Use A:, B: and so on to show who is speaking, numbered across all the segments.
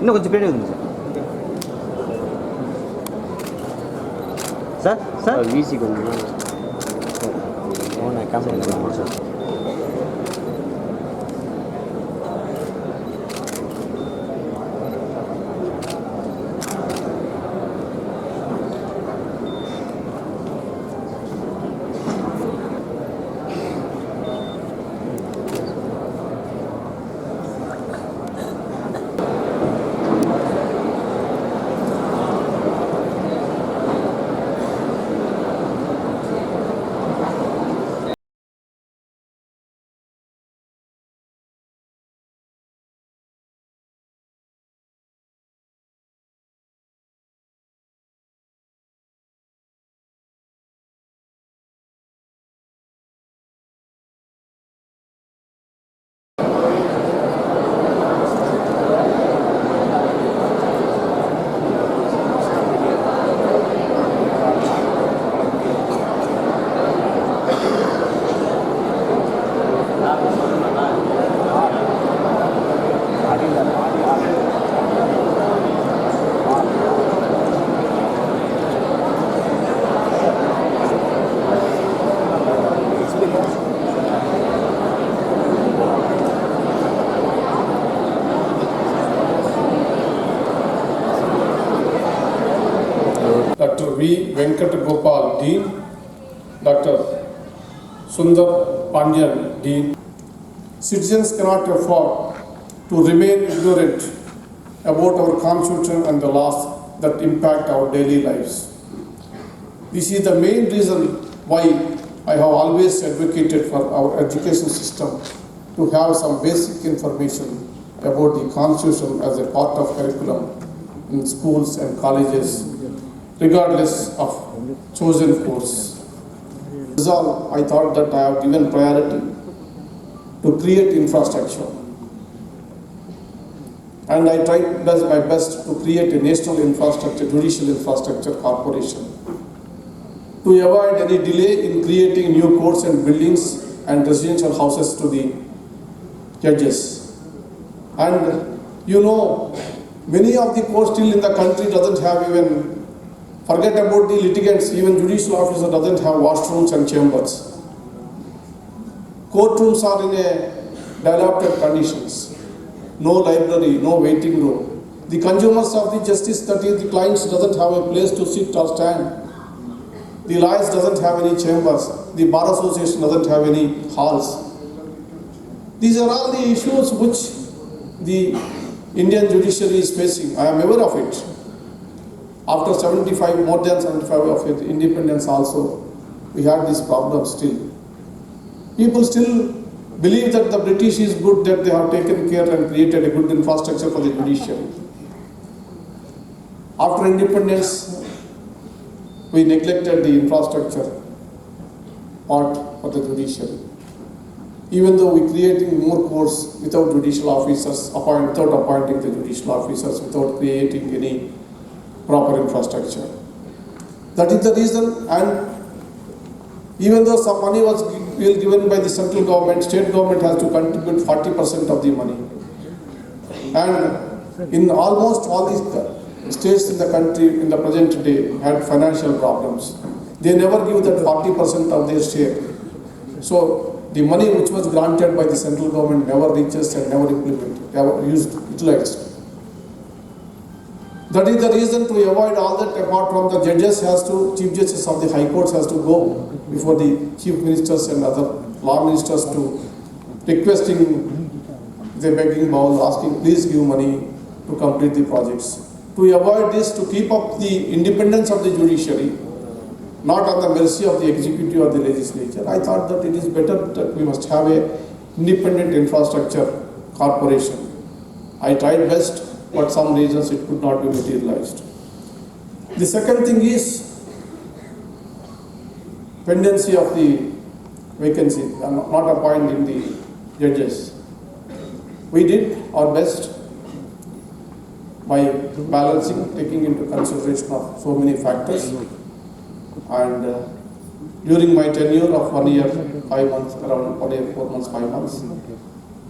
A: இன்னும் கொஞ்சம் பின்னாடி வந்துங்க சார். சார்
B: வீசி கொஞ்சம் ஃபோனை camera sir.
C: Dr. V. Venkatagopal, Dean, Dr. Sundar Pandyan, Dean. Citizens cannot afford to remain ignorant about our constitution and the laws that impact our daily lives. This is the main reason why I have always advocated for our education system to have some basic information about the constitution as a part of curriculum in schools and colleges, regardless of chosen course. This is all I thought that I have given priority to create infrastructure. And I tried my best to create a national infrastructure, judicial infrastructure corporation, to avoid any delay in creating new courts and buildings and residential houses to the judges. And you know, many of the courts still in the country doesn't have even, forget about the litigants, even judicial officer doesn't have washrooms and chambers. Courtrooms are in a dilapidated conditions. No library, no waiting room. The consumers of the justice, that is the clients, doesn't have a place to sit or stand. The lawyers doesn't have any chambers. The bar association doesn't have any halls. These are all the issues which the Indian judiciary is facing. I am aware of it. After 75, more than 75 of it, independence also, we have this problem still. People still believe that the British is good, that they have taken care and created a good infrastructure for the judiciary. After independence, we neglected the infrastructure part for the judiciary. Even though we creating more courts without judicial officers, without appointing the judicial officers, without creating any proper infrastructure. That is the reason, and even though some money was given by the central government, state government has to contribute 40% of the money. And in almost all these states in the country in the present day had financial problems. They never give that 40% of their share. So the money which was granted by the central government never reaches and never implemented, never utilized. That is the reason, to avoid all that, apart from the judges chief judges of the high courts has to go before the chief ministers and other law ministers to requesting, the begging bowl, asking please give money to complete the projects. To avoid this, to keep up the independence of the judiciary, not on the mercy of the executive or the legislature, I thought that it is better that we must have a independent infrastructure corporation. I tried best, but some reasons it could not be materialized. The second thing is pendency of the vacancy, not appointing the judges. We did our best by balancing, taking into consideration of so many factors. And during my tenure of 1 year, 5 months, around 1 year, 4 months, 5 months,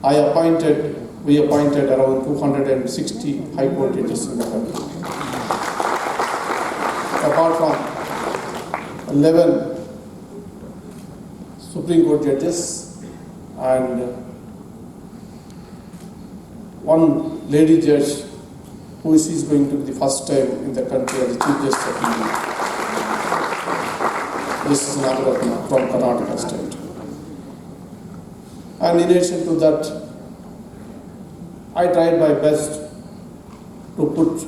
C: I appointed we appointed around 260 High Court judges in the country. Apart from 11 Supreme Court judges and one lady judge who is going to be the first time in the country as the Chief Justice of India. This is another from Karnataka state. And in addition to that, I tried my best to put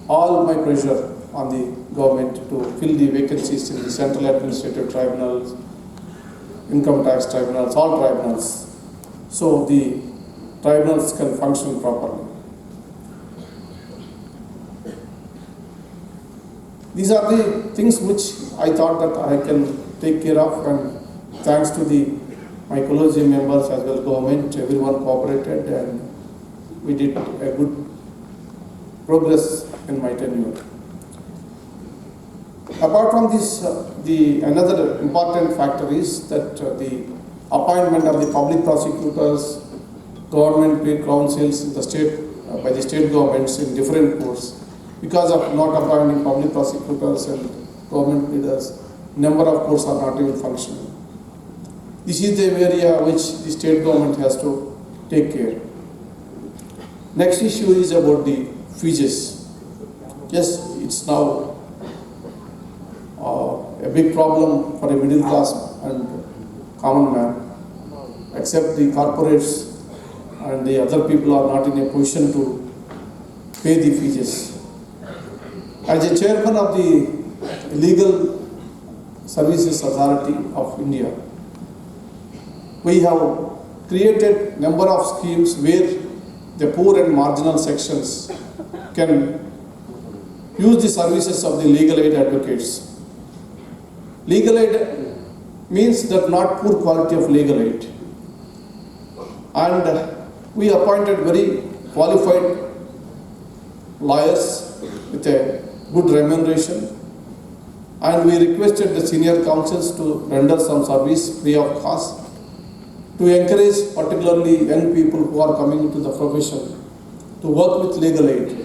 C: all my pressure on the government to fill the vacancies in the central administrative tribunals, income tax tribunals, all tribunals, so the tribunals can function properly. These are the things which I thought that I can take care of, and thanks to my collegium members as well, government, everyone cooperated, and we did a good progress in my tenure. Apart from this, another important factor is that the appointment of the public prosecutors, government paid counsels in the state by the state governments in different courts. Because of not appointing public prosecutors and government leaders, number of courts are not even functioning. This is the area which the state government has to take care. Next issue is about the fees. Yes, it's now a big problem for a middle class and common man, except the corporates and the other people are not in a position to pay the fees. As a chairman of the Legal Services Authority of India, we have created number of schemes where the poor and marginal sections can use the services of the legal aid advocates. Legal aid means that not poor quality of legal aid. And we appointed very qualified lawyers with a good remuneration, and we requested the senior counsels to render some service free of cost to encourage particularly young people who are coming into the profession to work with legal aid.